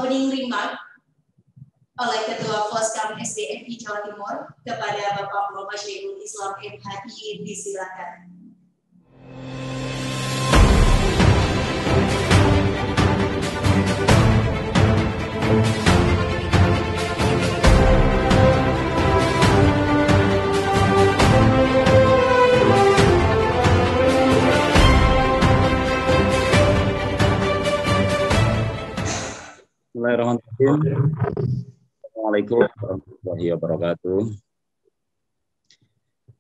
opening remark oleh Ketua Foskam SDMI Jawa Timur kepada Bapak Muhammad Syekhul Islam MHI, disilakan. Bismillahirrahmanirrahim. Assalamualaikum warahmatullahi wabarakatuh.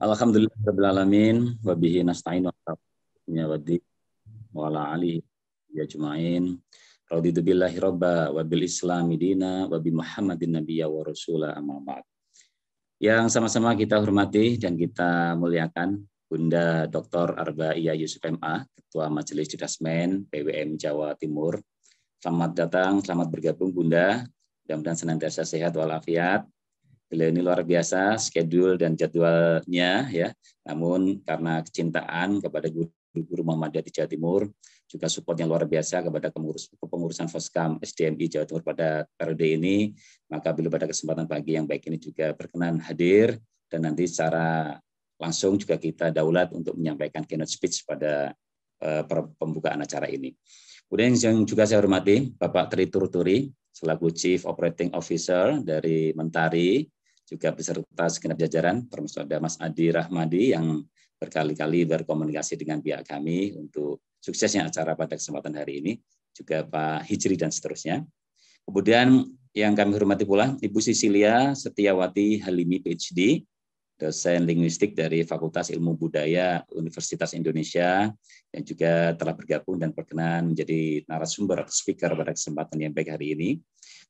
Alhamdulillahirabbil alamin wa bihi nasta'in wa ala alihi ajmain. Raditu billahi rabba wa bil islami dina wa bi Muhammadin nabiyya wa rasula amma ba'd. Yang sama-sama kita hormati dan kita muliakan Bunda Dr. Arba'iyah Yusuf MA, Ketua Majelis Didasmen PWM Jawa Timur. Selamat datang, selamat bergabung Bunda. Mudah-mudahan senantiasa sehat walafiat. Beliau ini luar biasa schedule dan jadwalnya ya. Namun karena kecintaan kepada guru-guru Muhammadiyah di Jawa Timur, juga support yang luar biasa kepada kepengurusan Foskam SDMI Jawa Timur pada periode ini, maka beliau pada kesempatan pagi yang baik ini juga berkenan hadir dan nanti secara langsung juga kita daulat untuk menyampaikan keynote speech pada pembukaan acara ini. Kemudian yang juga saya hormati Bapak Tri Turuturi selaku Chief Operating Officer dari Mentari, juga beserta segenap jajaran, termasuk ada Mas Adi Rahmadi yang berkali-kali berkomunikasi dengan pihak kami untuk suksesnya acara pada kesempatan hari ini, juga Pak Hijri dan seterusnya. Kemudian yang kami hormati pula Ibu Sisilia Setiawati Halimi PhD, dosen linguistik dari Fakultas Ilmu Budaya Universitas Indonesia, yang juga telah bergabung dan berkenan menjadi narasumber atau speaker pada kesempatan yang baik hari ini.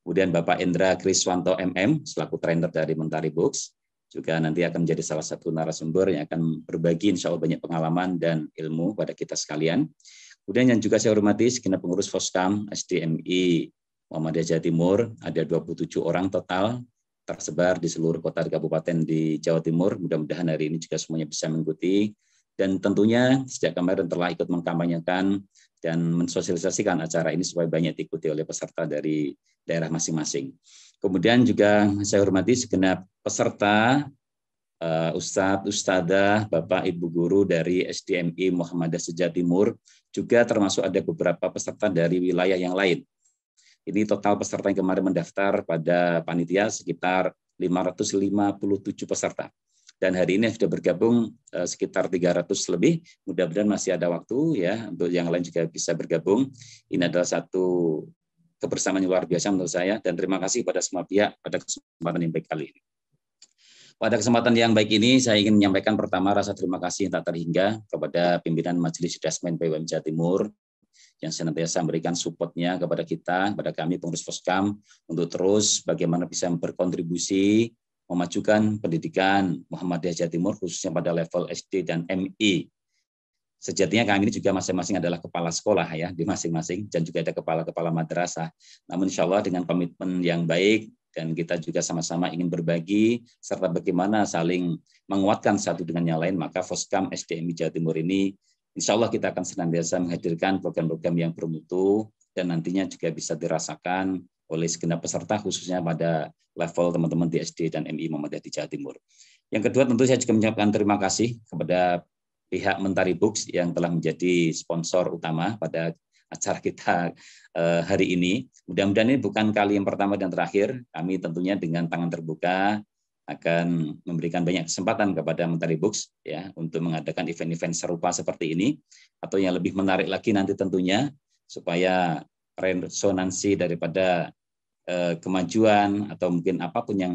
Kemudian Bapak Endra Kriswanto MM, selaku trainer dari Mentari Books, juga nanti akan menjadi salah satu narasumber yang akan berbagi insya Allah banyak pengalaman dan ilmu pada kita sekalian. Kemudian yang juga saya hormati segenap pengurus Foskam SDMI Muhammadiyah Jawa Timur, ada 27 orang total, tersebar di seluruh kota dan kabupaten di Jawa Timur. Mudah-mudahan hari ini juga semuanya bisa mengikuti. Dan tentunya sejak kemarin telah ikut mengkampanyekan dan mensosialisasikan acara ini supaya banyak diikuti oleh peserta dari daerah masing-masing. Kemudian juga saya hormati segenap peserta, Ustadz, Ustadzah, Bapak, Ibu Guru dari SDMI Muhammadiyah Jawa Timur, juga termasuk ada beberapa peserta dari wilayah yang lain. Ini total peserta yang kemarin mendaftar pada panitia sekitar 557 peserta. Dan hari ini sudah bergabung sekitar 300 lebih. Mudah-mudahan masih ada waktu ya untuk yang lain juga bisa bergabung. Ini adalah satu kebersamaan yang luar biasa menurut saya, dan terima kasih pada semua pihak pada kesempatan yang baik kali ini. Pada kesempatan yang baik ini saya ingin menyampaikan pertama rasa terima kasih yang tak terhingga kepada pimpinan Majelis Didasmen PWM Jawa Timur yang senantiasa memberikan support-nya kepada kita, kepada kami pengurus Foskam, untuk terus bagaimana bisa berkontribusi memajukan pendidikan Muhammadiyah Jawa Timur, khususnya pada level SD dan MI. Sejatinya kami ini juga masing-masing adalah kepala sekolah ya di masing-masing, dan juga ada kepala-kepala madrasah. Namun insya Allah dengan komitmen yang baik, dan kita juga sama-sama ingin berbagi, serta bagaimana saling menguatkan satu dengan yang lain, maka Foskam SDMI Jawa Timur ini insya Allah kita akan senantiasa menghadirkan program-program yang bermutu dan nantinya juga bisa dirasakan oleh segenap peserta khususnya pada level teman-teman di SD dan MI Muhammadiyah di Jawa Timur. Yang kedua tentu saya juga mengucapkan terima kasih kepada pihak Mentari Books yang telah menjadi sponsor utama pada acara kita hari ini. Mudah-mudahan ini bukan kali yang pertama dan terakhir. Kami tentunya dengan tangan terbuka akan memberikan banyak kesempatan kepada Mentari Books ya untuk mengadakan event-event serupa seperti ini, atau yang lebih menarik lagi nanti tentunya supaya resonansi daripada kemajuan atau mungkin apapun yang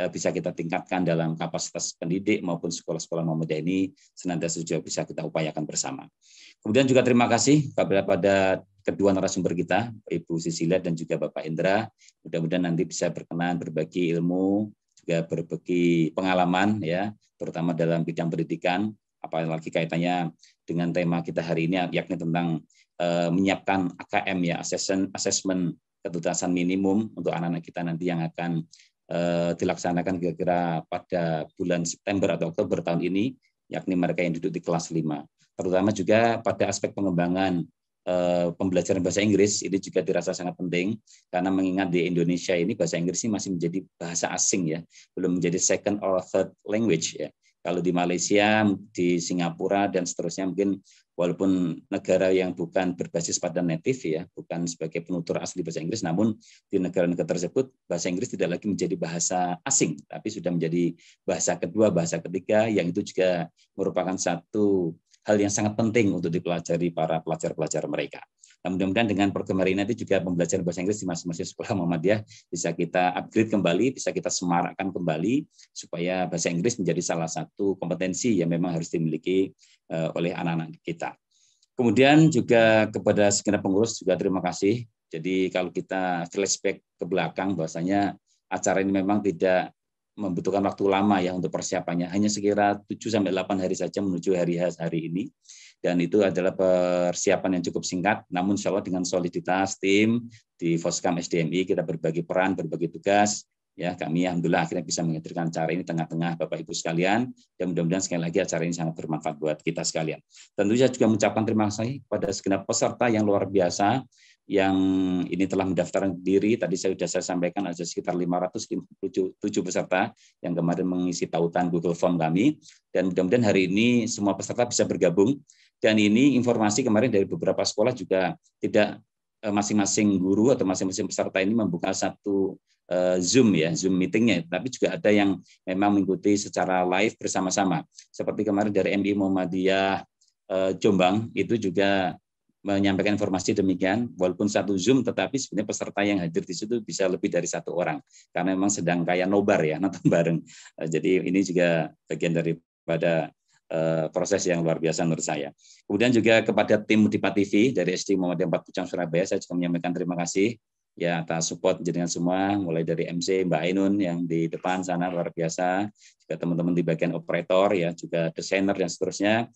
bisa kita tingkatkan dalam kapasitas pendidik maupun sekolah-sekolah Muhammadiyah ini senantiasa juga bisa kita upayakan bersama. Kemudian juga terima kasih kepada kedua narasumber kita, Ibu Sisilia dan juga Bapak Indra. Mudah-mudahan nanti bisa berkenan berbagi ilmu, juga berbagi pengalaman ya, terutama dalam bidang pendidikan, apalagi kaitannya dengan tema kita hari ini yakni tentang menyiapkan AKM ya, assessment ketuntasan minimum untuk anak-anak kita nanti yang akan dilaksanakan kira-kira pada bulan September atau Oktober tahun ini, yakni mereka yang duduk di kelas 5. Terutama juga pada aspek pengembangan pembelajaran bahasa Inggris ini juga dirasa sangat penting karena mengingat di Indonesia ini bahasa Inggris ini masih menjadi bahasa asing ya, belum menjadi second or third language ya. Kalau di Malaysia, di Singapura dan seterusnya mungkin walaupun negara yang bukan berbasis pada native ya, bukan sebagai penutur asli bahasa Inggris, namun di negara-negara tersebut bahasa Inggris tidak lagi menjadi bahasa asing, tapi sudah menjadi bahasa kedua, bahasa ketiga yang itu juga merupakan satu hal yang sangat penting untuk dipelajari para pelajar-pelajar mereka. Nah, mudah-mudahan dengan program hari ini nanti juga pembelajaran bahasa Inggris di masing-masing sekolah Muhammadiyah bisa kita upgrade kembali, bisa kita semarakkan kembali supaya bahasa Inggris menjadi salah satu kompetensi yang memang harus dimiliki oleh anak-anak kita. Kemudian juga kepada segenap pengurus juga terima kasih. Jadi kalau kita flashback ke belakang bahwasanya acara ini memang tidak membutuhkan waktu lama ya untuk persiapannya, hanya sekira 7-8 hari saja menuju hari ini, dan itu adalah persiapan yang cukup singkat, namun insya Allah dengan soliditas tim di Foskam SDMI kita berbagi peran, berbagi tugas, ya kami alhamdulillah akhirnya bisa menghadirkan acara ini tengah-tengah Bapak Ibu sekalian, dan mudah-mudahan sekali lagi acara ini sangat bermanfaat buat kita sekalian. Tentu saya juga mengucapkan terima kasih pada segenap peserta yang luar biasa yang ini telah mendaftarkan diri. Tadi sudah saya sampaikan ada sekitar 557 peserta yang kemarin mengisi tautan Google Form kami, dan mudah-mudahan hari ini semua peserta bisa bergabung. Dan ini informasi kemarin dari beberapa sekolah juga tidak masing-masing guru atau masing-masing peserta ini membuka satu Zoom ya, Zoom meetingnya, tapi juga ada yang memang mengikuti secara live bersama-sama. Seperti kemarin dari MI Muhammadiyah Jombang itu juga menyampaikan informasi demikian, walaupun satu Zoom, tetapi sebenarnya peserta yang hadir di situ bisa lebih dari 1 orang, karena memang sedang kayak nobar ya, nonton bareng. Jadi ini juga bagian daripada proses yang luar biasa menurut saya. Kemudian juga kepada tim Mudipa TV dari SD Muhammadiyah 4 Pucang Surabaya, saya juga menyampaikan terima kasih ya atas support jenengan semua, mulai dari MC Mbak Ainun yang di depan sana luar biasa, juga teman-teman di bagian operator ya, juga desainer dan seterusnya,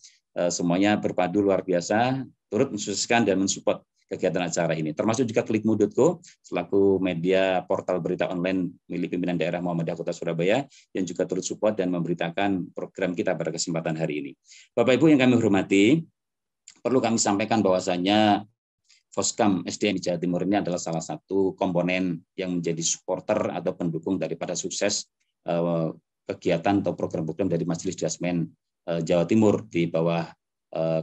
semuanya berpadu luar biasa, turut mensukseskan dan mensupport kegiatan acara ini. Termasuk juga Klikmu.co selaku media portal berita online milik pimpinan daerah Muhammadiyah Kota Surabaya yang juga turut support dan memberitakan program kita pada kesempatan hari ini. Bapak Ibu yang kami hormati, perlu kami sampaikan bahwasanya Foskam SDM Jawa Timur ini adalah salah satu komponen yang menjadi supporter atau pendukung daripada sukses kegiatan atau program-program dari Majelis Jasmen Jawa Timur di bawah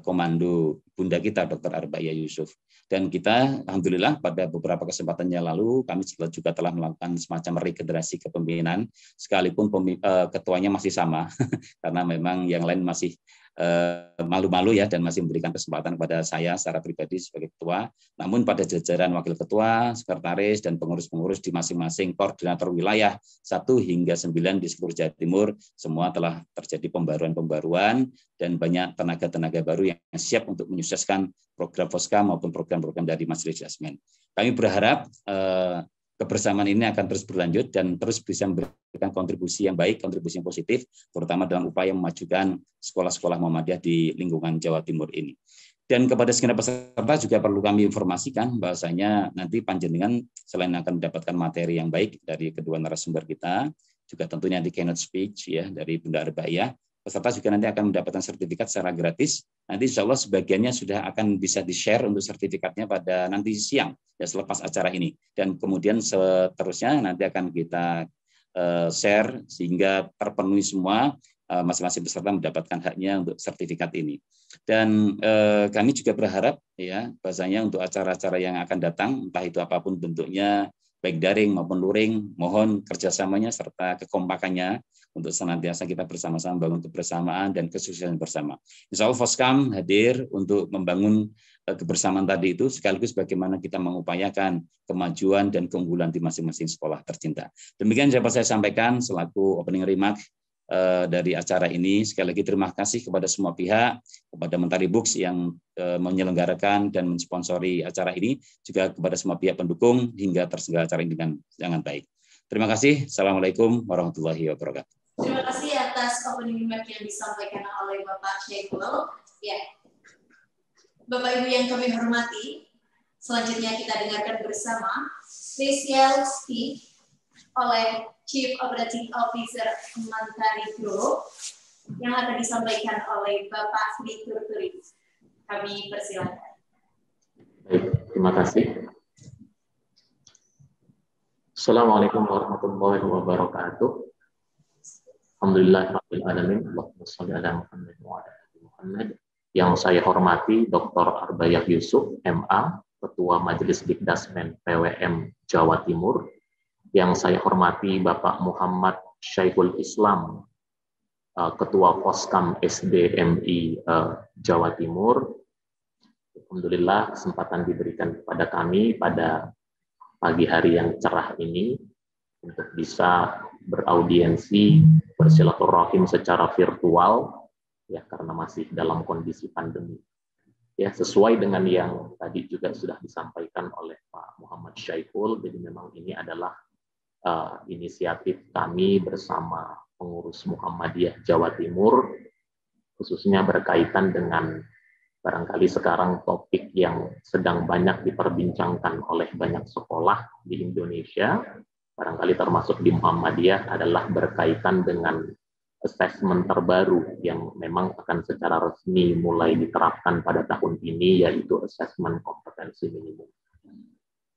komando Bunda kita Dr. Arba'iyah Yusuf. Dan kita alhamdulillah pada beberapa kesempatan yang lalu kami juga telah melakukan semacam regenerasi kepemimpinan, sekalipun ketuanya masih sama karena memang yang lain masih malu-malu ya, dan masih memberikan kesempatan kepada saya secara pribadi sebagai ketua. Namun pada jajaran wakil ketua, sekretaris, dan pengurus-pengurus di masing-masing koordinator wilayah 1 hingga 9 di seluruh Jawa Timur, semua telah terjadi pembaruan-pembaruan dan banyak tenaga-tenaga baru yang siap untuk menyukseskan program Foskam maupun program-program dari Majelis Jasmen. Kami berharap kebersamaan ini akan terus berlanjut dan terus bisa memberikan kontribusi yang baik, kontribusi yang positif, terutama dalam upaya memajukan sekolah-sekolah Muhammadiyah di lingkungan Jawa Timur ini. Dan kepada segenap peserta juga perlu kami informasikan bahwasanya nanti panjenengan selain akan mendapatkan materi yang baik dari kedua narasumber kita, juga tentunya di keynote speech ya dari Bunda Arba'iyah, peserta juga nanti akan mendapatkan sertifikat secara gratis. Nanti insya Allah sebagiannya sudah akan bisa di-share untuk sertifikatnya pada nanti siang ya selepas acara ini. Dan kemudian seterusnya nanti akan kita share sehingga terpenuhi semua, masing-masing peserta mendapatkan haknya untuk sertifikat ini. Dan kami juga berharap ya bahasanya untuk acara-acara yang akan datang, entah itu apapun bentuknya, baik daring maupun luring, mohon kerjasamanya serta kekompakannya untuk senantiasa kita bersama-sama membangun kebersamaan dan kesuksesan bersama. Insya Allah Foskam hadir untuk membangun kebersamaan tadi itu, sekaligus bagaimana kita mengupayakan kemajuan dan keunggulan di masing-masing sekolah tercinta. Demikian dapat saya sampaikan selaku opening remark dari acara ini. Sekali lagi terima kasih kepada semua pihak, kepada Mentari Books yang menyelenggarakan dan mensponsori acara ini, juga kepada semua pihak pendukung hingga terselenggara acara ini dengan baik. Terima kasih. Assalamualaikum warahmatullahi wabarakatuh. Terima kasih atas opening remark yang disampaikan oleh Bapak Syekhul. Ya, Bapak Ibu yang kami hormati, selanjutnya kita dengarkan bersama special speech oleh Chief Operating Officer Mentari Group yang akan disampaikan oleh Bapak Sri Turturi. Kami persilakan. Baik, terima kasih. Assalamualaikum warahmatullahi wabarakatuh. Alhamdulillahirabbil alamin. Allahumma shalli ala Muhammad wa ala ali Muhammad. Yang saya hormati Dr. Arbayah Yusuf, MA, Ketua Majelis Dikdasmen PWM Jawa Timur. Yang saya hormati Bapak Muhammad Syekhul Islam, Ketua Poskam SDMI Jawa Timur. Alhamdulillah kesempatan diberikan kepada kami pada pagi hari yang cerah ini untuk bisa beraudiensi, bersilaturahim secara virtual, ya karena masih dalam kondisi pandemi. Ya sesuai dengan yang tadi juga sudah disampaikan oleh Pak Muhammad Syekhul, jadi memang ini adalah inisiatif kami bersama pengurus Muhammadiyah Jawa Timur, khususnya berkaitan dengan barangkali sekarang topik yang sedang banyak diperbincangkan oleh banyak sekolah di Indonesia, barangkali termasuk di Muhammadiyah, adalah berkaitan dengan asesmen terbaru yang memang akan secara resmi mulai diterapkan pada tahun ini, yaitu asesmen kompetensi minimum.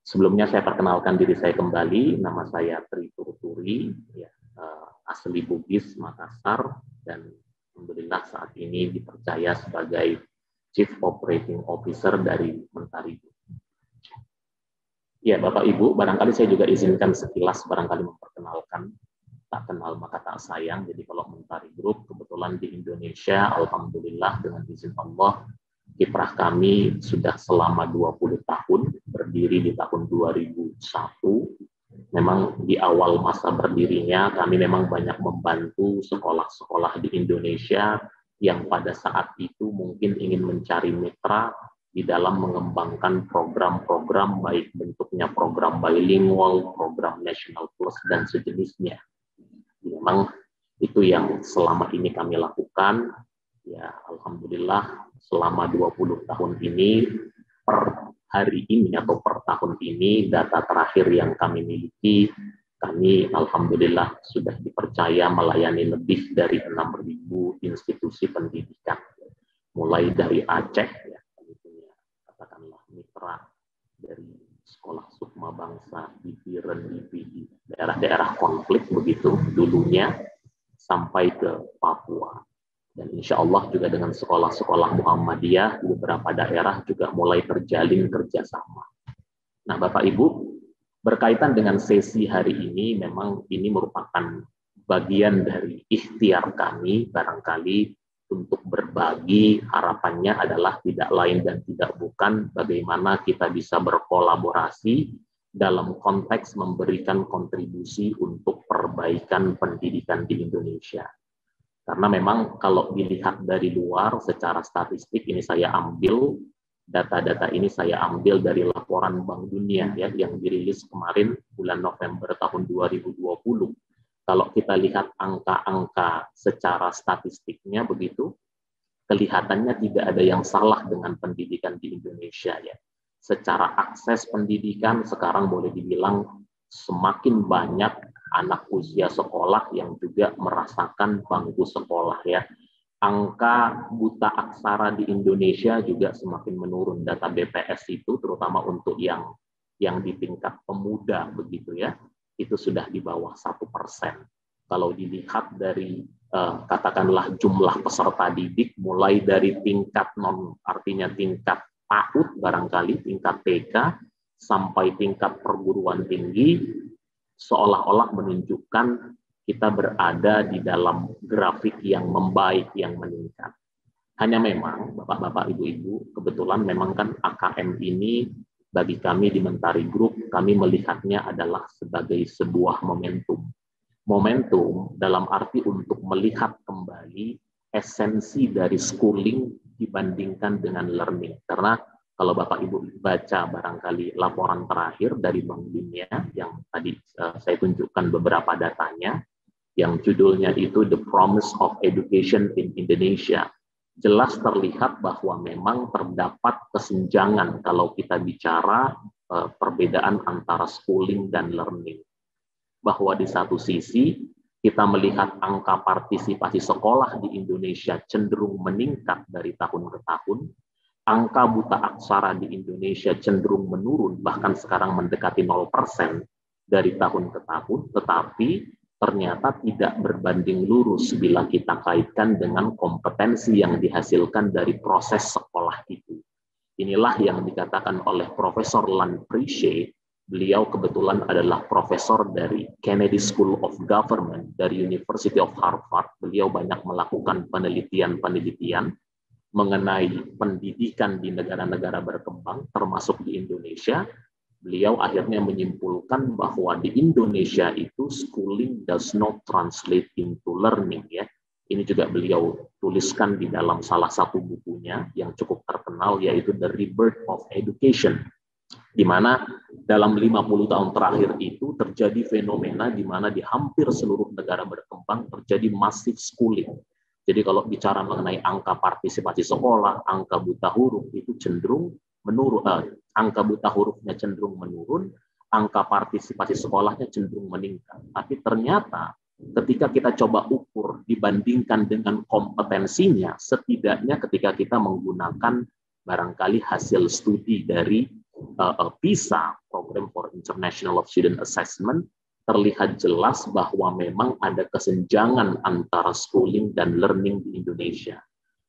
Sebelumnya saya perkenalkan diri saya kembali, nama saya Tri Turuturi, ya, asli Bugis, Makassar, dan alhamdulillah saat ini dipercaya sebagai Chief Operating Officer dari Mentari Group. Ya, Bapak Ibu, barangkali saya juga izinkan sekilas barangkali memperkenalkan, tak kenal maka tak sayang. Jadi kalau Mentari Group kebetulan di Indonesia, alhamdulillah dengan izin Allah, kiprah kami sudah selama 20 tahun, berdiri di tahun 2001. Memang di awal masa berdirinya kami memang banyak membantu sekolah-sekolah di Indonesia yang pada saat itu mungkin ingin mencari mitra di dalam mengembangkan program-program, baik bentuknya program bilingual, program National Plus, dan sejenisnya. Memang itu yang selama ini kami lakukan. Ya, alhamdulillah selama 20 tahun ini, per hari ini atau per tahun ini, data terakhir yang kami miliki, kami alhamdulillah sudah dipercaya melayani lebih dari 6.000 institusi pendidikan. Mulai dari Aceh, ya, kami punya katakanlah mitra dari sekolah sukma bangsa di Biren, di daerah-daerah konflik begitu dulunya, sampai ke Papua. Dan insya Allah juga dengan sekolah-sekolah Muhammadiyah di beberapa daerah juga mulai terjalin kerjasama. Nah, Bapak Ibu, berkaitan dengan sesi hari ini, memang ini merupakan bagian dari ikhtiar kami barangkali untuk berbagi. Harapannya adalah tidak lain dan tidak bukan bagaimana kita bisa berkolaborasi dalam konteks memberikan kontribusi untuk perbaikan pendidikan di Indonesia. Karena memang kalau dilihat dari luar secara statistik, ini saya ambil data-data ini saya ambil dari laporan Bank Dunia ya yang dirilis kemarin bulan November tahun 2020. Kalau kita lihat angka-angka secara statistiknya begitu, kelihatannya tidak ada yang salah dengan pendidikan di Indonesia ya. Secara akses pendidikan sekarang boleh dibilang semakin banyak anak usia sekolah yang juga merasakan bangku sekolah ya. Angka buta aksara di Indonesia juga semakin menurun. Data BPS itu terutama untuk yang di tingkat pemuda begitu ya, itu sudah di bawah 1%. Kalau dilihat dari katakanlah jumlah peserta didik mulai dari tingkat artinya tingkat PAUD barangkali, tingkat TK sampai tingkat perguruan tinggi, seolah-olah menunjukkan kita berada di dalam grafik yang membaik, yang meningkat. Hanya memang, Bapak-Bapak, Ibu-Ibu, kebetulan memang kan AKM ini bagi kami di Mentari Group, kami melihatnya adalah sebagai sebuah momentum. Momentum dalam arti untuk melihat kembali esensi dari schooling dibandingkan dengan learning. Karena kalau Bapak Ibu baca barangkali laporan terakhir dari Bank Dunia yang tadi saya tunjukkan beberapa datanya, yang judulnya itu The Promise of Education in Indonesia, jelas terlihat bahwa memang terdapat kesenjangan kalau kita bicara perbedaan antara schooling dan learning. Bahwa di satu sisi kita melihat angka partisipasi sekolah di Indonesia cenderung meningkat dari tahun ke tahun, angka buta aksara di Indonesia cenderung menurun, bahkan sekarang mendekati 0% dari tahun ke tahun, tetapi ternyata tidak berbanding lurus bila kita kaitkan dengan kompetensi yang dihasilkan dari proses sekolah itu. Inilah yang dikatakan oleh Profesor Lan Prishe. Beliau kebetulan adalah profesor dari Kennedy School of Government dari University of Harvard. Beliau banyak melakukan penelitian-penelitian mengenai pendidikan di negara-negara berkembang, termasuk di Indonesia. Beliau akhirnya menyimpulkan bahwa di Indonesia itu schooling does not translate into learning, ya. Ini juga beliau tuliskan di dalam salah satu bukunya yang cukup terkenal, yaitu The Rebirth of Education, di mana dalam 50 tahun terakhir itu terjadi fenomena di mana di hampir seluruh negara berkembang terjadi massive schooling. Jadi kalau bicara mengenai angka partisipasi sekolah, angka buta huruf itu cenderung menurun, angka buta hurufnya cenderung menurun, angka partisipasi sekolahnya cenderung meningkat. Tapi ternyata ketika kita coba ukur dibandingkan dengan kompetensinya, setidaknya ketika kita menggunakan barangkali hasil studi dari PISA, Program for International Student Assessment, terlihat jelas bahwa memang ada kesenjangan antara schooling dan learning di Indonesia.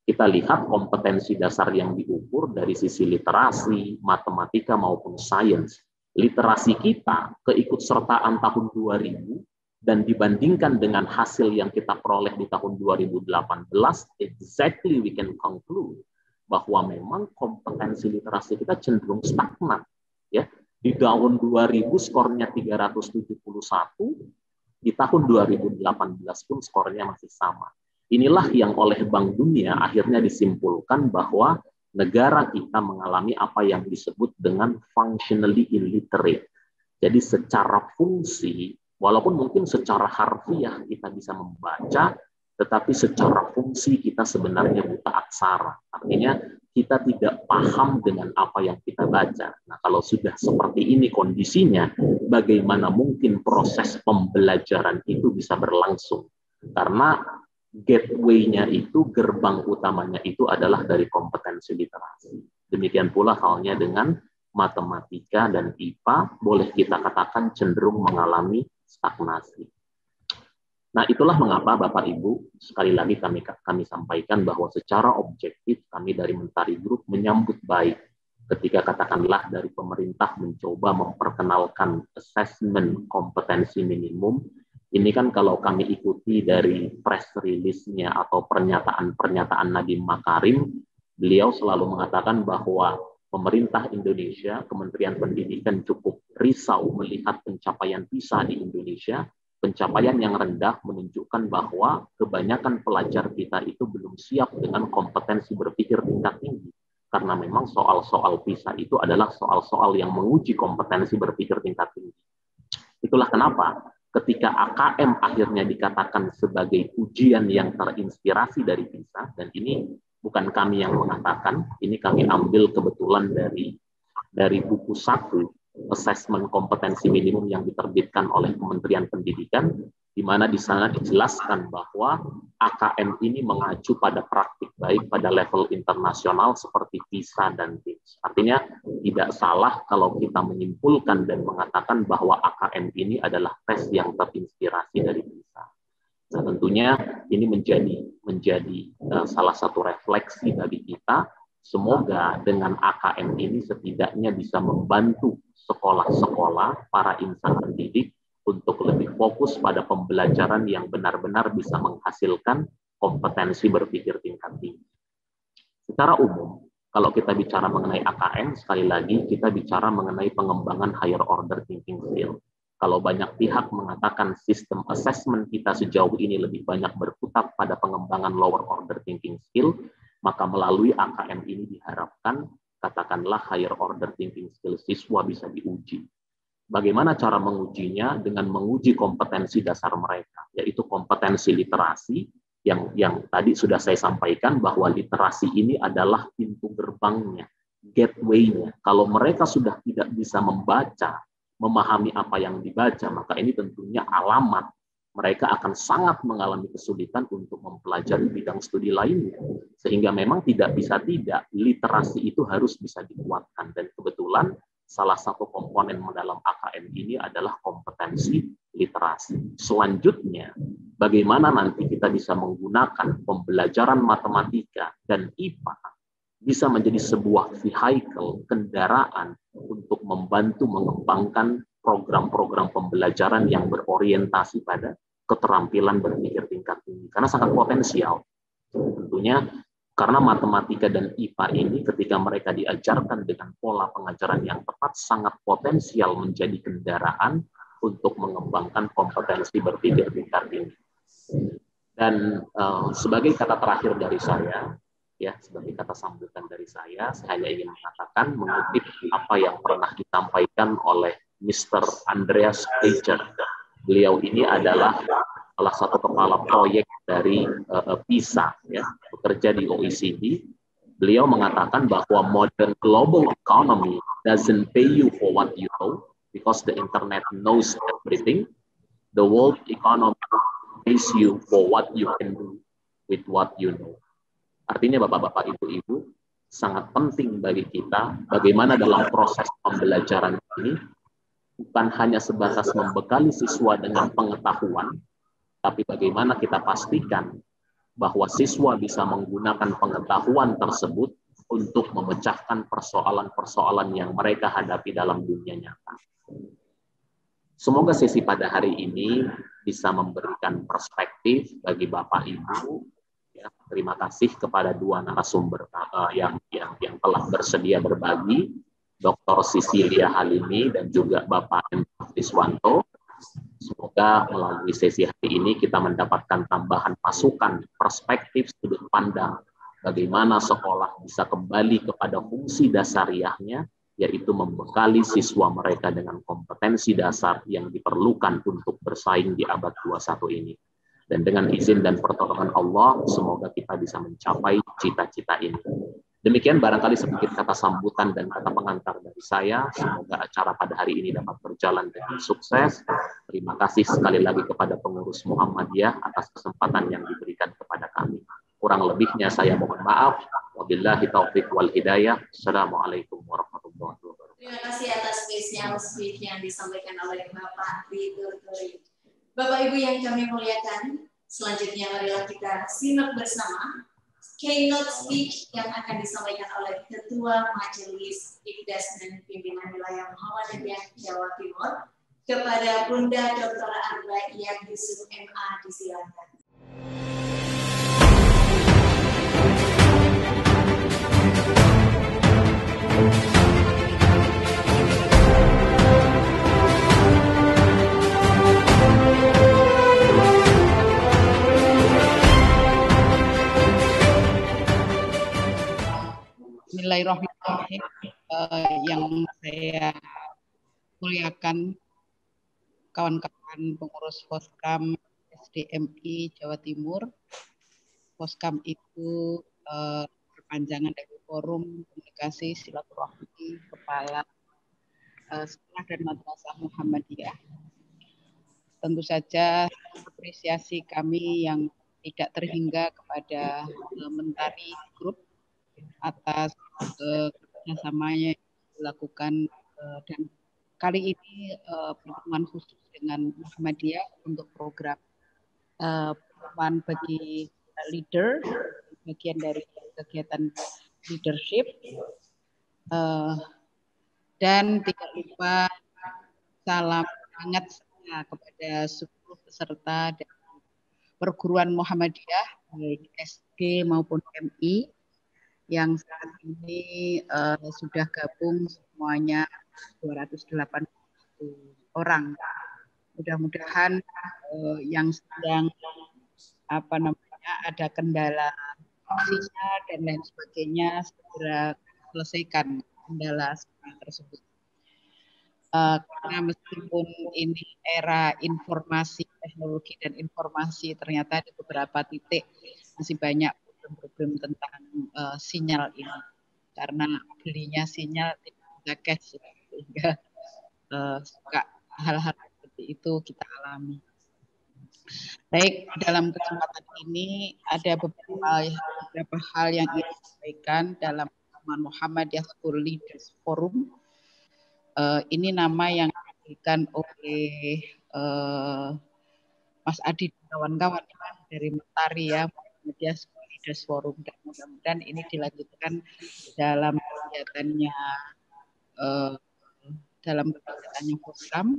Kita lihat kompetensi dasar yang diukur dari sisi literasi, matematika maupun sains. Literasi kita, keikutsertaan tahun 2000, dan dibandingkan dengan hasil yang kita peroleh di tahun 2018, exactly we can conclude bahwa memang kompetensi literasi kita cenderung stagnan. Ya, di tahun 2000 skornya 371, di tahun 2018 pun skornya masih sama. Inilah yang oleh Bank Dunia akhirnya disimpulkan bahwa negara kita mengalami apa yang disebut dengan functionally illiterate. Jadi secara fungsi, walaupun mungkin secara harfiah kita bisa membaca, tetapi secara fungsi kita sebenarnya buta aksara. Artinya kita tidak paham dengan apa yang kita baca. Nah, kalau sudah seperti ini kondisinya, bagaimana mungkin proses pembelajaran itu bisa berlangsung? Karena gateway-nya itu, gerbang utamanya itu adalah dari kompetensi literasi. Demikian pula halnya dengan matematika dan IPA, boleh kita katakan cenderung mengalami stagnasi. Nah, itulah mengapa Bapak Ibu, sekali lagi kami sampaikan bahwa secara objektif kami dari Mentari Group menyambut baik ketika katakanlah dari pemerintah mencoba memperkenalkan assessment kompetensi minimum. Ini kan kalau kami ikuti dari press release-nya atau pernyataan-pernyataan Nadiem Makarim, beliau selalu mengatakan bahwa pemerintah Indonesia, Kementerian Pendidikan cukup risau melihat pencapaian PISA di Indonesia. Pencapaian yang rendah menunjukkan bahwa kebanyakan pelajar kita itu belum siap dengan kompetensi berpikir tingkat tinggi. Karena memang soal-soal PISA itu adalah soal-soal yang menguji kompetensi berpikir tingkat tinggi. Itulah kenapa ketika AKM akhirnya dikatakan sebagai ujian yang terinspirasi dari PISA, dan ini bukan kami yang mengatakan, ini kami ambil kebetulan dari buku 1, Assessment Kompetensi Minimum yang diterbitkan oleh Kementerian Pendidikan, di mana di sana dijelaskan bahwa AKM ini mengacu pada praktik baik pada level internasional seperti PISA dan TIMSS. Artinya tidak salah kalau kita menyimpulkan dan mengatakan bahwa AKM ini adalah tes yang terinspirasi dari PISA. Nah, tentunya ini menjadi salah satu refleksi bagi kita. Semoga dengan AKM ini setidaknya bisa membantu sekolah-sekolah, para insan pendidik untuk lebih fokus pada pembelajaran yang benar-benar bisa menghasilkan kompetensi berpikir tingkat tinggi. Secara umum, kalau kita bicara mengenai AKM, sekali lagi kita bicara mengenai pengembangan higher order thinking skill. Kalau banyak pihak mengatakan sistem assessment kita sejauh ini lebih banyak berkutat pada pengembangan lower order thinking skill, maka melalui AKM ini diharapkan katakanlah higher order thinking skill siswa bisa diuji. Bagaimana cara mengujinya? Dengan menguji kompetensi dasar mereka, yaitu kompetensi literasi yang tadi sudah saya sampaikan bahwa literasi ini adalah pintu gerbangnya, gateway-nya. Kalau mereka sudah tidak bisa membaca, memahami apa yang dibaca, maka ini tentunya alamat mereka akan sangat mengalami kesulitan untuk mempelajari bidang studi lainnya. Sehingga memang tidak bisa tidak, literasi itu harus bisa dikuatkan. Dan kebetulan salah satu komponen dalam AKM ini adalah kompetensi literasi. Selanjutnya, bagaimana nanti kita bisa menggunakan pembelajaran matematika dan IPA bisa menjadi sebuah vehicle, kendaraan untuk membantu mengembangkan program-program pembelajaran yang berorientasi pada keterampilan berpikir tingkat tinggi. Karena sangat potensial. Tentunya karena matematika dan IPA ini ketika mereka diajarkan dengan pola pengajaran yang tepat, sangat potensial menjadi kendaraan untuk mengembangkan kompetensi berpikir tingkat tinggi. Dan sebagai kata terakhir dari saya, ya sebagai kata sambutan dari saya hanya ingin mengatakan, mengutip apa yang pernah disampaikan oleh Mr. Andreas Eicher. Beliau ini adalah salah satu kepala proyek dari PISA, ya, bekerja di OECD. Beliau mengatakan bahwa modern global economy doesn't pay you for what you know, because the internet knows everything. The world economy pays you for what you can do with what you know. Artinya Bapak-bapak, Ibu-ibu, sangat penting bagi kita bagaimana dalam proses pembelajaran ini bukan hanya sebatas membekali siswa dengan pengetahuan, tapi bagaimana kita pastikan bahwa siswa bisa menggunakan pengetahuan tersebut untuk memecahkan persoalan-persoalan yang mereka hadapi dalam dunia nyata. Semoga sesi pada hari ini bisa memberikan perspektif bagi Bapak Ibu. Ya, terima kasih kepada dua narasumber yang telah bersedia berbagi, Dr. Sisilia Halimi dan juga Bapak M. Iswanto. Semoga melalui sesi hari ini kita mendapatkan tambahan masukan, perspektif, sudut pandang bagaimana sekolah bisa kembali kepada fungsi dasariahnya, yaitu membekali siswa mereka dengan kompetensi dasar yang diperlukan untuk bersaing di abad 21 ini. Dan dengan izin dan pertolongan Allah, semoga kita bisa mencapai cita-cita ini. Demikian barangkali sedikit kata sambutan dan kata pengantar dari saya. Semoga acara pada hari ini dapat berjalan dengan sukses. Terima kasih sekali lagi kepada pengurus Muhammadiyah atas kesempatan yang diberikan kepada kami. Kurang lebihnya saya mohon maaf. Wabillahi taufiq wal hidayah. Assalamualaikum warahmatullahi wabarakatuh. Terima kasih atas special speech yang disampaikan oleh Bapak Ridho Tori. Bapak Ibu yang kami muliakan, selanjutnya marilah kita simak bersama keynote speech yang akan disampaikan oleh Ketua Majelis Ikdas dan Pimpinan Wilayah Muhammadiyah Jawa Timur kepada Bunda Dr. Arbaiyah Yusuf MA, disilakan. Bismillahirrahmanirrahim. Yang saya muliakan kawan-kawan pengurus Poskam SDMI Jawa Timur. Poskam itu perpanjangan dari Forum Komunikasi Silaturahmi Kepala Sekolah dan Madrasah Muhammadiyah. Tentu saja apresiasi kami yang tidak terhingga kepada Mentari Group atas kerjasamanya yang dilakukan, dan kali ini pertemuan khusus dengan Muhammadiyah untuk program pertemuan bagi leader, bagian dari kegiatan leadership, dan tidak lupa salam hangat saya kepada seluruh peserta dan perguruan Muhammadiyah baik SD maupun MI yang saat ini sudah gabung semuanya 281 orang. Mudah-mudahan yang sedang ada kendala sinyal dan lain sebagainya segera selesaikan kendala tersebut. Karena meskipun ini era informasi, teknologi dan informasi, ternyata di beberapa titik masih banyak problem tentang sinyal ini, karena belinya sinyal tidak bisa cash, sehingga suka hal-hal seperti itu kita alami. Baik, dalam kesempatan ini ada beberapa hal yang ingin disampaikan dalam Muhammadiyah School Leaders Forum. Ini nama yang diberikan oleh Mas Adi dan kawan-kawan dari Mentari ya, Muhammadiyah School Leaders Forum, dan mudah-mudahan ini dilanjutkan dalam kegiatannya Foskam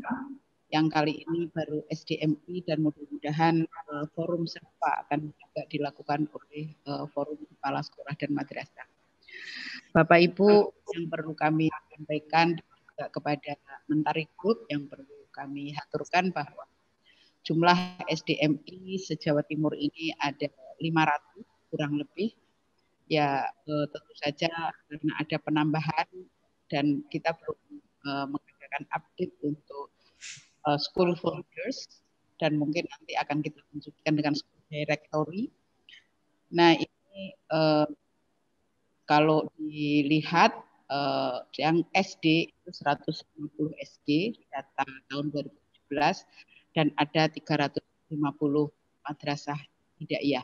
yang kali ini baru SDMI, dan mudah-mudahan forum serupa akan juga dilakukan oleh forum kepala sekolah dan madrasah. Bapak Ibu, yang perlu kami sampaikan juga kepada Mentari Group, yang perlu kami aturkan bahwa jumlah SDMI se-Jawa Timur ini ada 500 kurang lebih. Ya tentu saja karena ada penambahan dan kita perlu mengadakan update untuk school folders, dan mungkin nanti akan kita lanjutkan dengan school directory. Nah ini kalau dilihat yang SD itu 150 SD data tahun 2017, dan ada 350 madrasah hidaiyah.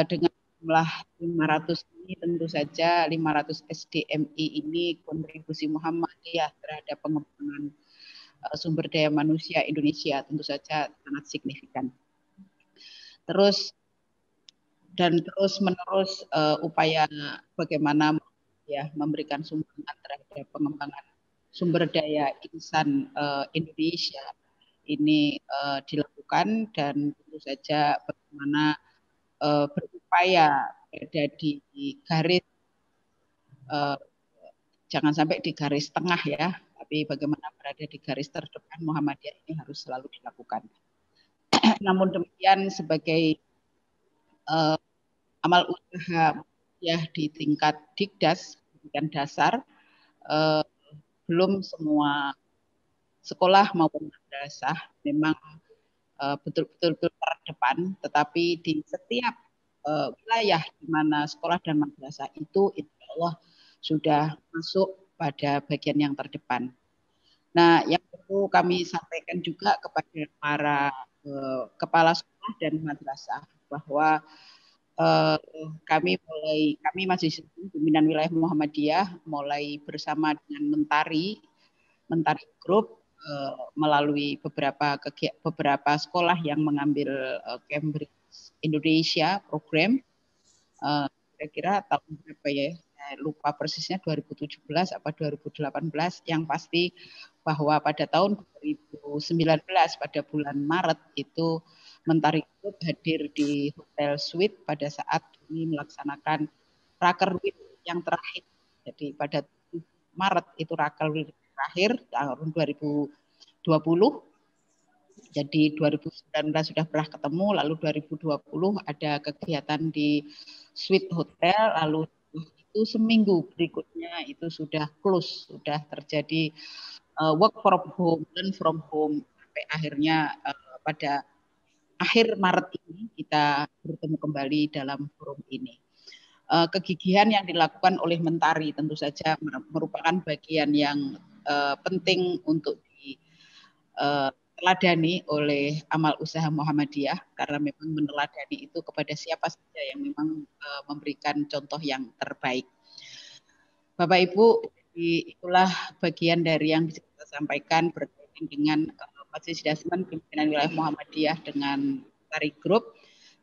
Dengan jumlah 500 ini tentu saja 500 SDMI ini kontribusi Muhammadiyah terhadap pengembangan sumber daya manusia Indonesia tentu saja sangat signifikan. Terus menerus upaya bagaimana ya memberikan sumbangan terhadap pengembangan sumber daya insan Indonesia ini dilakukan, dan tentu saja bagaimana berupaya berada di garis jangan sampai di garis tengah ya, tapi bagaimana berada di garis terdepan Muhammadiyah ini harus selalu dilakukan. Namun demikian, sebagai amal usaha ya di tingkat Dikdas pendidikan dasar, belum semua sekolah maupun madrasah memang betul-betul terdepan, tetapi di setiap wilayah di mana sekolah dan madrasah itu insya Allah sudah masuk pada bagian yang terdepan. Nah, yang perlu kami sampaikan juga kepada para kepala sekolah dan madrasah bahwa kami Majelis Pimpinan Wilayah Muhammadiyah mulai bersama dengan Mentari Group melalui beberapa sekolah yang mengambil Cambridge Indonesia program, kira-kira tahun berapa ya? Lupa persisnya 2017 apa 2018, yang pasti bahwa pada tahun 2019 pada bulan Maret itu Mentari Group hadir di Hotel Suite pada saat kami melaksanakan Rakerwid yang terakhir. Jadi pada Maret itu Rakerwid terakhir tahun 2020. Jadi 2019 sudah pernah ketemu, lalu 2020 ada kegiatan di Suite Hotel, lalu itu seminggu berikutnya itu sudah close, sudah terjadi work from home, learn from home, sampai akhirnya pada akhir Maret ini kita bertemu kembali dalam forum ini. Kegigihan yang dilakukan oleh Mentari tentu saja merupakan bagian yang penting untuk diteladani oleh amal usaha Muhammadiyah, karena memang meneladani itu kepada siapa saja yang memang memberikan contoh yang terbaik. Bapak Ibu, itulah bagian dari yang bisa kita sampaikan berkaitan dengan Majelis Dasman Pimpinan Wilayah Muhammadiyah dengan Mentari Group.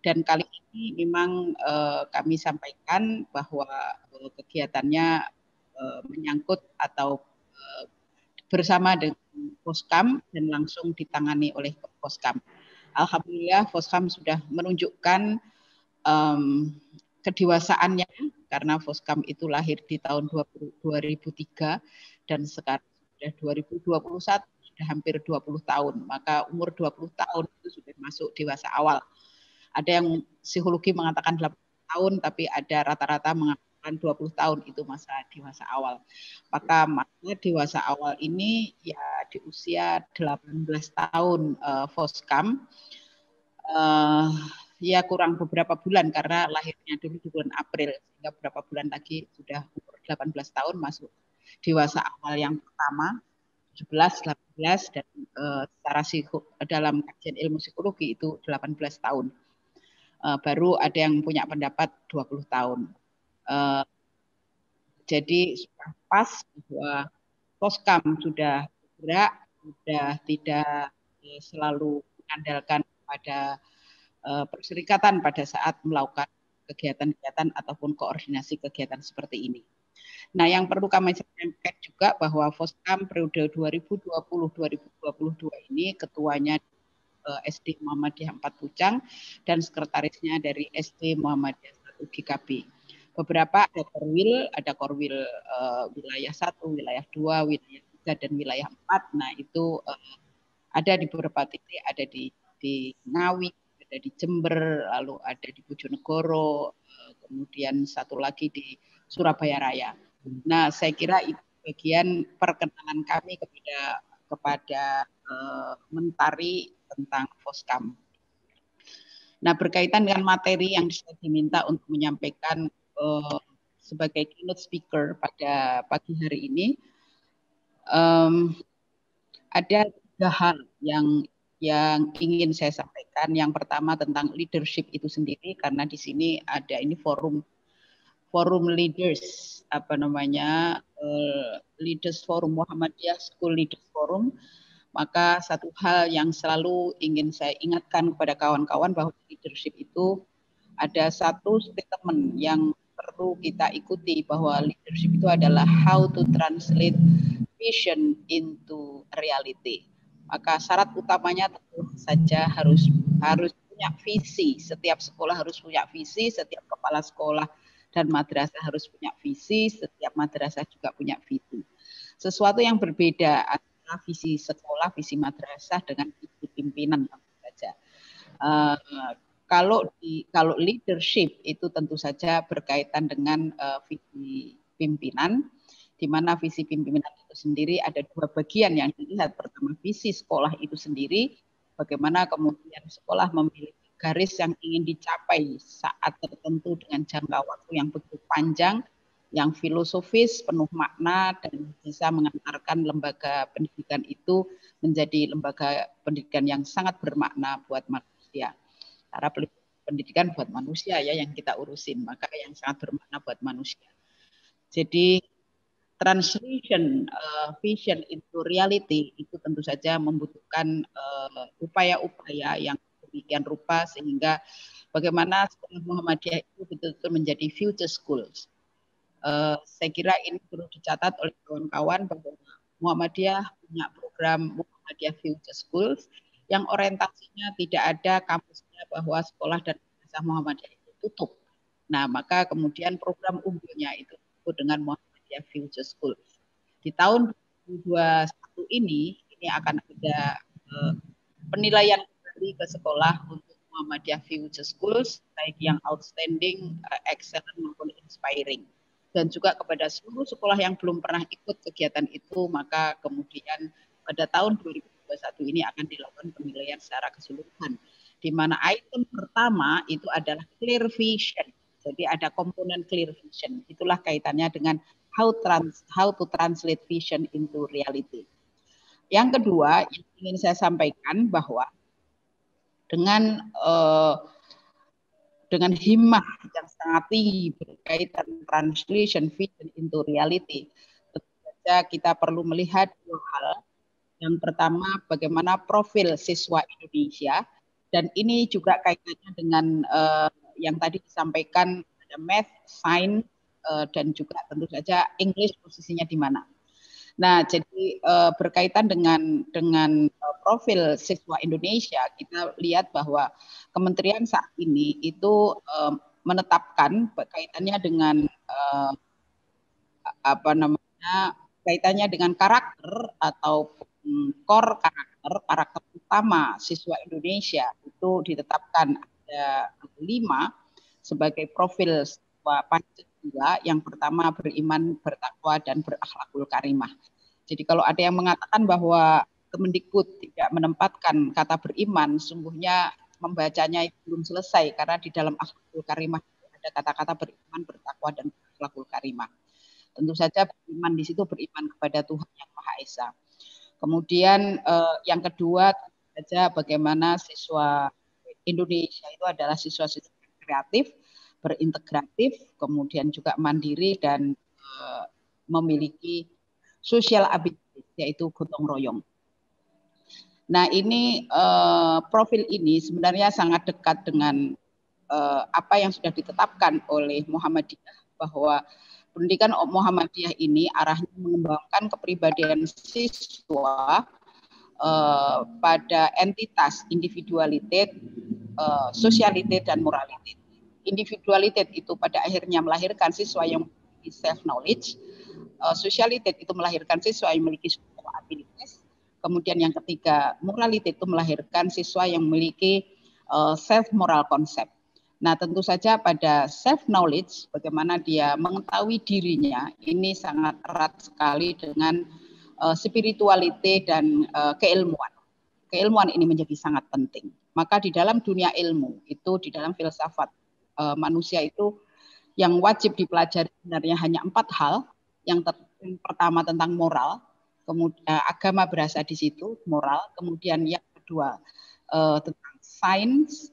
Dan kali ini memang kami sampaikan bahwa kegiatannya menyangkut atau bersama dengan Foskam dan langsung ditangani oleh Foskam. Alhamdulillah Foskam sudah menunjukkan kedewasaannya, karena Foskam itu lahir di tahun 2003 dan sekarang sudah 2021, sudah hampir 20 tahun. Maka umur 20 tahun itu sudah masuk dewasa awal. Ada yang psikologi mengatakan 8 tahun, tapi ada rata-rata mengatakan 20 tahun itu masa dewasa awal. Maka masa dewasa awal ini ya di usia 18 tahun Foskam, ya kurang beberapa bulan karena lahirnya dulu di bulan April, sehingga beberapa bulan lagi sudah umur 18 tahun masuk dewasa awal yang pertama, 17, 18, dan dalam kajian ilmu psikologi itu 18 tahun. Baru ada yang punya pendapat 20 tahun. Jadi sudah pas bahwa Poskam sudah bergerak, sudah tidak selalu mengandalkan pada perserikatan pada saat melakukan kegiatan-kegiatan ataupun koordinasi kegiatan seperti ini. Nah, yang perlu kami sampaikan juga bahwa Poskam periode 2020-2022 ini ketuanya SD Muhammadiyah 4 Pucang dan sekretarisnya dari SD Muhammadiyah 1 GKB. Beberapa ada korwil wilayah 1, wilayah 2, wilayah 3, dan wilayah 4. Nah, itu ada di beberapa titik, ada di Ngawi, ada di Jember, lalu ada di Bojonegoro, kemudian satu lagi di Surabaya Raya. Nah, saya kira itu bagian perkenalan kami kepada Mentari tentang Poskam. Nah, berkaitan dengan materi yang saya diminta untuk menyampaikan sebagai keynote speaker pada pagi hari ini, ada 3 hal yang ingin saya sampaikan. Yang pertama tentang leadership itu sendiri, karena di sini ada ini forum leaders, Leaders Forum Muhammadiyah School Leaders Forum. Maka satu hal yang selalu ingin saya ingatkan kepada kawan-kawan bahwa leadership itu ada satu statement yang perlu kita ikuti, bahwa leadership itu adalah how to translate vision into reality. Maka syarat utamanya tentu saja harus punya visi. Setiap sekolah harus punya visi, setiap kepala sekolah dan madrasah harus punya visi, setiap madrasah juga punya visi. Sesuatu yang berbeda antara visi sekolah, visi madrasah dengan visi pimpinan tentu saja. Kalau leadership itu tentu saja berkaitan dengan visi pimpinan, di mana visi pimpinan itu sendiri ada 2 bagian yang dilihat. Pertama, visi sekolah itu sendiri, bagaimana kemudian sekolah memiliki garis yang ingin dicapai saat tertentu dengan jangka waktu yang begitu panjang, yang filosofis, penuh makna, dan bisa mengantarkan lembaga pendidikan itu menjadi lembaga pendidikan yang sangat bermakna buat manusia. Karena pendidikan buat manusia ya yang kita urusin, maka yang sangat bermakna buat manusia. Jadi translation vision into reality itu tentu saja membutuhkan upaya-upaya yang demikian rupa, sehingga bagaimana sekolah Muhammadiyah itu betul-betul menjadi future schools. Saya kira ini perlu dicatat oleh kawan-kawan bahwa Muhammadiyah punya program Muhammadiyah Future Schools yang orientasinya tidak ada kampusnya bahwa sekolah dan madrasah Muhammadiyah itu tutup. Nah, maka kemudian program unggulnya itu disebut dengan Muhammadiyah Future Schools. Di tahun 2021 ini akan ada penilaian kembali ke sekolah untuk Muhammadiyah Future Schools, baik yang outstanding, excellent maupun inspiring. Dan juga kepada seluruh sekolah yang belum pernah ikut kegiatan itu, maka kemudian pada tahun 2021 ini akan dilakukan penilaian secara keseluruhan, di mana item pertama itu adalah clear vision. Jadi ada komponen clear vision. Itulah kaitannya dengan how to translate vision into reality. Yang kedua yang ingin saya sampaikan bahwa dengan himmah yang sangat tinggi berkaitan translation vision into reality, tentu saja kita perlu melihat 2 hal. Yang pertama, bagaimana profil siswa Indonesia, dan ini juga kaitannya dengan yang tadi disampaikan ada math, science, dan juga tentu saja English posisinya di mana. Nah, jadi berkaitan dengan profil siswa Indonesia, kita lihat bahwa Kementerian saat ini itu menetapkan kaitannya dengan kaitannya dengan karakter atau core karakter utama siswa Indonesia itu ditetapkan ada 5 sebagai profil siswa Pancasila. Yang pertama, beriman, bertakwa, dan berakhlakul karimah. Jadi kalau ada yang mengatakan bahwa Kemendikbud tidak menempatkan kata beriman, sungguhnya membacanya itu belum selesai, karena di dalam akhlakul karimah ada kata-kata beriman, bertakwa, dan berakhlakul karimah. Tentu saja beriman di situ beriman kepada Tuhan Yang Maha Esa. Kemudian yang kedua saja bagaimana siswa Indonesia itu adalah siswa-siswa kreatif, berintegratif, kemudian juga mandiri dan memiliki social ability, yaitu gotong royong. Nah, ini profil ini sebenarnya sangat dekat dengan apa yang sudah ditetapkan oleh Muhammadiyah, bahwa pendidikan Muhammadiyah ini arahnya mengembangkan kepribadian siswa pada entitas individualitas, sosialitas dan moralitas. Individualitas itu pada akhirnya melahirkan siswa yang memiliki self knowledge, sosialitas itu melahirkan siswa yang memiliki social abilities, kemudian yang ketiga moralitas itu melahirkan siswa yang memiliki self moral concept. Nah, tentu saja pada self knowledge, bagaimana dia mengetahui dirinya, ini sangat erat sekali dengan spirituality dan keilmuan. Keilmuan ini menjadi sangat penting. Maka di dalam dunia ilmu itu, di dalam filsafat manusia itu yang wajib dipelajari sebenarnya hanya 4 hal. Yang pertama tentang moral, kemudian agama berasal di situ, moral. Kemudian yang kedua tentang sains,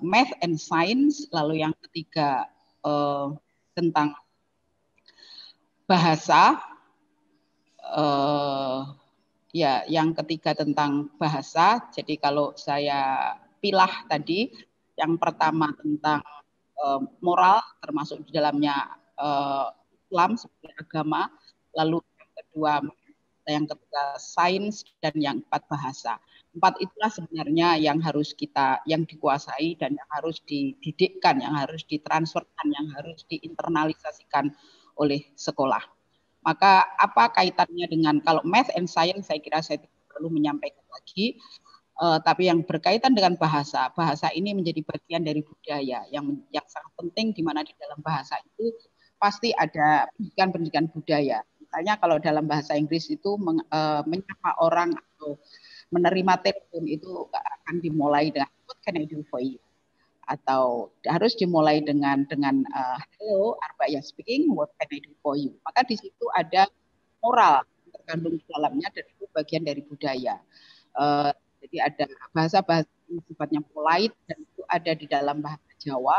math and science. Lalu yang ketiga tentang bahasa. Ya, yang ketiga tentang bahasa. Jadi kalau saya pilah tadi, yang pertama tentang moral, termasuk di dalamnya Islam sebagai agama, lalu yang kedua, yang ketiga sains, dan yang 4 bahasa. 4 itulah sebenarnya yang harus yang dikuasai dan yang harus dididikkan, yang harus ditransferkan, yang harus diinternalisasikan oleh sekolah. Maka apa kaitannya dengan, kalau math and science saya kira saya tidak perlu menyampaikan lagi, tapi yang berkaitan dengan bahasa, bahasa ini menjadi bagian dari budaya yang sangat penting, di mana di dalam bahasa itu pasti ada pendidikan budaya. Misalnya kalau dalam bahasa Inggris itu menyapa orang atau menerima telepon itu akan dimulai dengan what can I do for you? Atau harus dimulai dengan hello, Arbaya speaking, what can I do for you? Maka di situ ada moral terkandung di dalamnya dan itu bagian dari budaya. Jadi ada bahasa-bahasa yang sifatnya polite dan itu ada di dalam bahasa Jawa,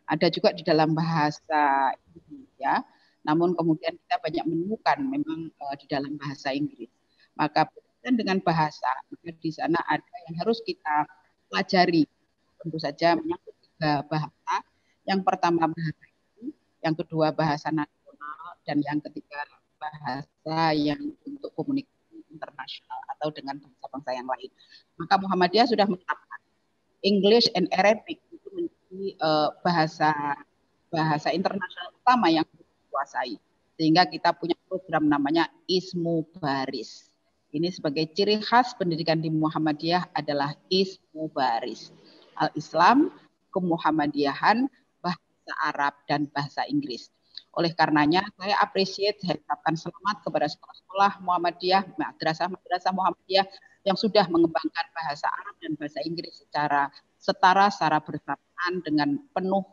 ada juga di dalam bahasa Indonesia. Namun kemudian kita banyak menemukan memang di dalam bahasa Inggris. Maka berkaitan dengan bahasa, maka di sana ada yang harus kita pelajari. Tentu saja menyangkut 3 bahasa. Yang pertama bahasa itu, yang kedua bahasa nasional, dan yang ketiga bahasa yang untuk komunikasi internasional atau dengan bangsa-bangsa yang lain. Maka Muhammadiyah sudah menetapkan English and Arabic itu menjadi bahasa internasional utama yang dikuasai. Sehingga kita punya program namanya Ismu Baris. Ini sebagai ciri khas pendidikan di Muhammadiyah adalah Ismu Baris. Al-Islam, kemuhammadiyahan, bahasa Arab, dan bahasa Inggris. Oleh karenanya, saya appreciate, saya ucapkan selamat kepada sekolah-sekolah Muhammadiyah, madrasah-madrasah Muhammadiyah yang sudah mengembangkan bahasa Arab dan bahasa Inggris secara setara, secara bersamaan dengan penuh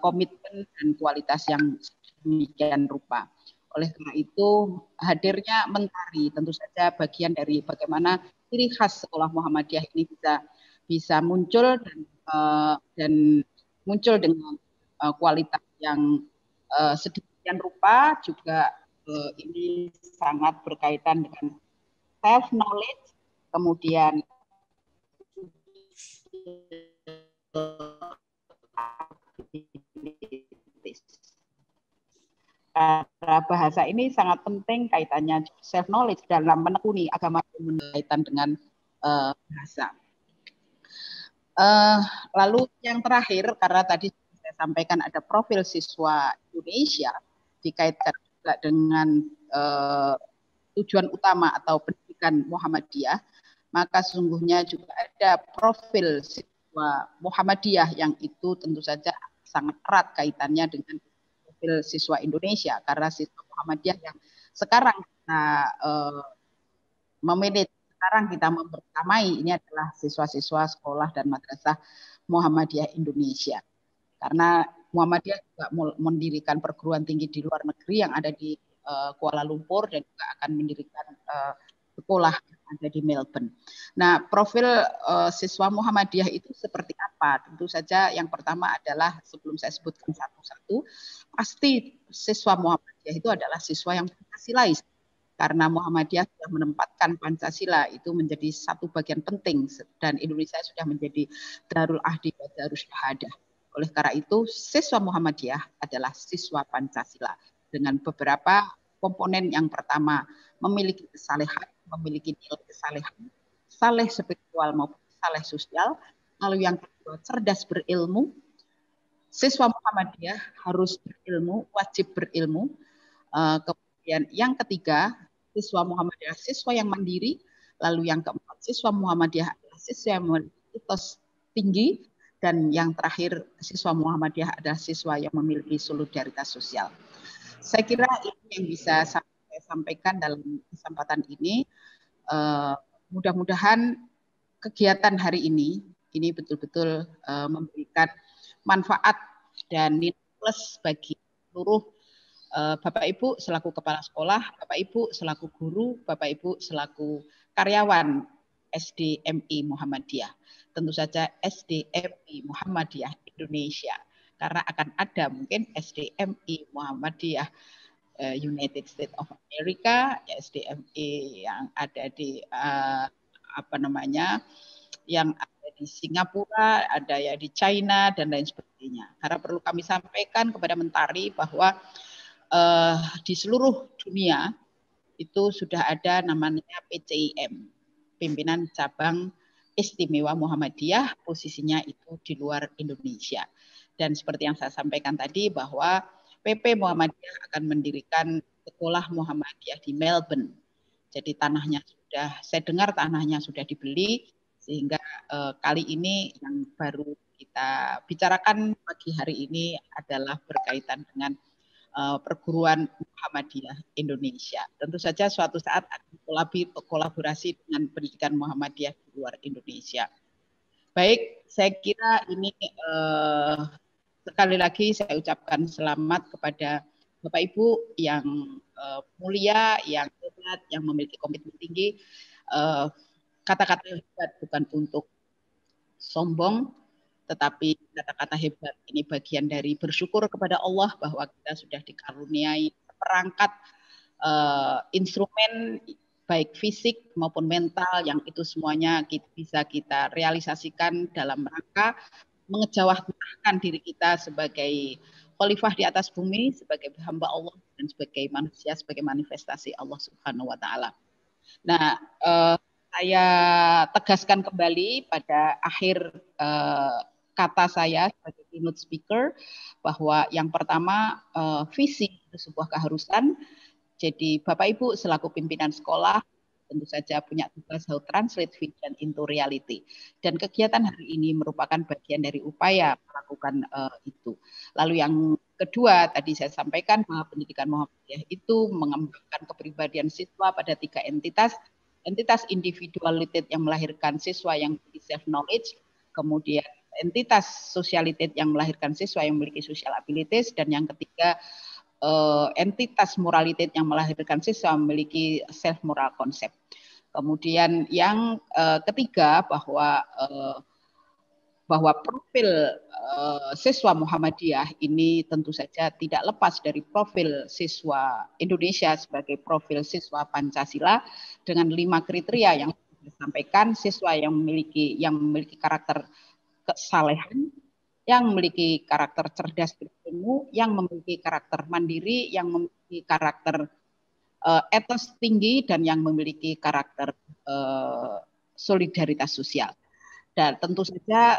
komitmen dan kualitas yang demikian rupa. Oleh karena itu, hadirnya Mentari tentu saja bagian dari bagaimana ciri khas sekolah Muhammadiyah ini bisa muncul dan muncul dengan kualitas yang sedemikian rupa. Juga ini sangat berkaitan dengan self knowledge, kemudian karena bahasa ini sangat penting kaitannya self knowledge dalam menekuni agama berkaitan dengan bahasa. Lalu yang terakhir, karena tadi saya sampaikan ada profil siswa Indonesia dikaitkan juga dengan tujuan utama atau pendidikan Muhammadiyah, maka sesungguhnya juga ada profil siswa Muhammadiyah yang itu tentu saja sangat erat kaitannya dengan profil siswa Indonesia, karena siswa Muhammadiyah yang sekarang kita memanage, sekarang kita mempertamai ini adalah siswa-siswa sekolah dan madrasah Muhammadiyah Indonesia. Karena Muhammadiyah juga mendirikan perguruan tinggi di luar negeri yang ada di Kuala Lumpur dan juga akan mendirikan sekolah yang ada di Melbourne. Nah, profil siswa Muhammadiyah itu seperti apa? Tentu saja yang pertama adalah sebelum saya sebutkan satu-satu, pasti siswa Muhammadiyah itu adalah siswa yang Pancasilais. Karena Muhammadiyah sudah menempatkan Pancasila itu menjadi satu bagian penting dan Indonesia sudah menjadi Darul Ahdi wa Darul Syahadah. Oleh karena itu, siswa Muhammadiyah adalah siswa Pancasila dengan beberapa komponen. Yang pertama, memiliki kesalehan, memiliki nilai kesalehan, saleh spiritual maupun saleh sosial. Lalu yang kedua, cerdas berilmu. Siswa Muhammadiyah harus berilmu, wajib berilmu. Kemudian yang ketiga, siswa Muhammadiyah siswa yang mandiri. Lalu yang keempat, siswa Muhammadiyah adalah siswa yang memiliki etos tinggi. Dan yang terakhir, siswa Muhammadiyah adalah siswa yang memiliki solidaritas sosial. Saya kira ini yang bisa saya sampaikan dalam kesempatan ini. Mudah-mudahan kegiatan hari ini betul-betul memberikan manfaat dan nilai plus bagi seluruh Bapak Ibu selaku kepala sekolah, Bapak Ibu selaku guru, Bapak Ibu selaku karyawan SDMI Muhammadiyah. Tentu saja SDMI Muhammadiyah Indonesia, karena akan ada mungkin SDMI Muhammadiyah United States of America, SDMI yang ada di yang ada di Singapura, ada ya di China dan lain sebagainya. Karena perlu kami sampaikan kepada Mentari bahwa di seluruh dunia itu sudah ada namanya PCIM, Pimpinan Cabang Istimewa Muhammadiyah, posisinya itu di luar Indonesia. Dan seperti yang saya sampaikan tadi bahwa PP Muhammadiyah akan mendirikan sekolah Muhammadiyah di Melbourne. Jadi saya dengar tanahnya sudah dibeli, sehingga kali ini yang baru kita bicarakan pagi hari ini adalah berkaitan dengan perguruan Muhammadiyah Indonesia. Tentu saja suatu saat akan kolaborasi dengan pendidikan Muhammadiyah di luar Indonesia. Baik, saya kira ini sekali lagi saya ucapkan selamat kepada Bapak Ibu yang mulia, yang hebat, yang memiliki komitmen tinggi. Kata-kata hebat bukan untuk sombong, tetapi kata-kata hebat ini bagian dari bersyukur kepada Allah bahwa kita sudah dikaruniai perangkat instrumen baik fisik maupun mental yang itu semuanya bisa kita realisasikan dalam rangka mengejawantahkan diri kita sebagai khalifah di atas bumi, sebagai hamba Allah dan sebagai manusia, sebagai manifestasi Allah Subhanahu wa taala. Nah, saya tegaskan kembali pada akhir kata saya sebagai keynote speaker bahwa yang pertama visi itu sebuah keharusan. Jadi Bapak Ibu selaku pimpinan sekolah tentu saja punya tugas how translate vision into reality. Dan kegiatan hari ini merupakan bagian dari upaya melakukan itu. Lalu yang kedua tadi saya sampaikan bahwa pendidikan Muhammadiyah itu mengembangkan kepribadian siswa pada 3 entitas. Entitas individualitas yang melahirkan siswa yang memiliki self knowledge, kemudian entitas socialitas yang melahirkan siswa yang memiliki social abilities, dan yang ketiga entitas moralitas yang melahirkan siswa memiliki self moral concept. Kemudian yang ketiga bahwa profil siswa Muhammadiyah ini tentu saja tidak lepas dari profil siswa Indonesia sebagai profil siswa Pancasila dengan 5 kriteria yang disampaikan. Siswa yang memiliki karakter kesalehan, yang memiliki karakter cerdas berilmu, yang memiliki karakter mandiri, yang memiliki karakter etos tinggi, dan yang memiliki karakter solidaritas sosial. Dan tentu saja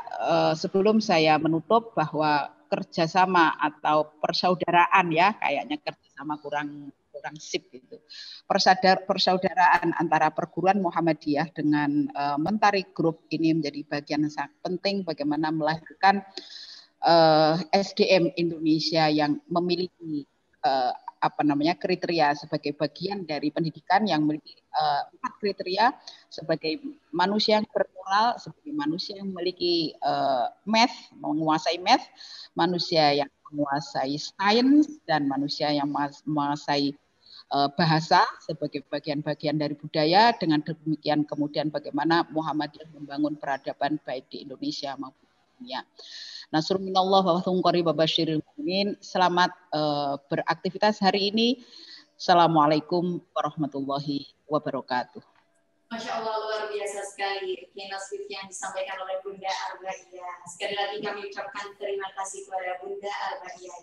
sebelum saya menutup bahwa kerjasama atau persaudaraan ya, kayaknya kerjasama kurang sip gitu. Persaudaraan antara perguruan Muhammadiyah dengan Mentari Group ini menjadi bagian yang sangat penting bagaimana melahirkan SDM Indonesia yang memiliki kriteria sebagai bagian dari pendidikan yang memiliki 4 kriteria sebagai manusia yang bermoral, sebagai manusia yang memiliki menguasai math, manusia yang menguasai sains, dan manusia yang menguasai bahasa sebagai bagian-bagian dari budaya. Dengan demikian kemudian bagaimana Muhammadiyah membangun peradaban baik di Indonesia maupun di dunia. Nasrun minallah wa fathun qarib wa basyiril mu'minin. Selamat beraktivitas hari ini. Assalamualaikum warahmatullahi wabarakatuh. Masya Allah, luar biasa sekali Kinaswif yang disampaikan oleh Bunda Arba'iyah. Sekali lagi kami ucapkan terima kasih kepada Bunda Arba'iyah.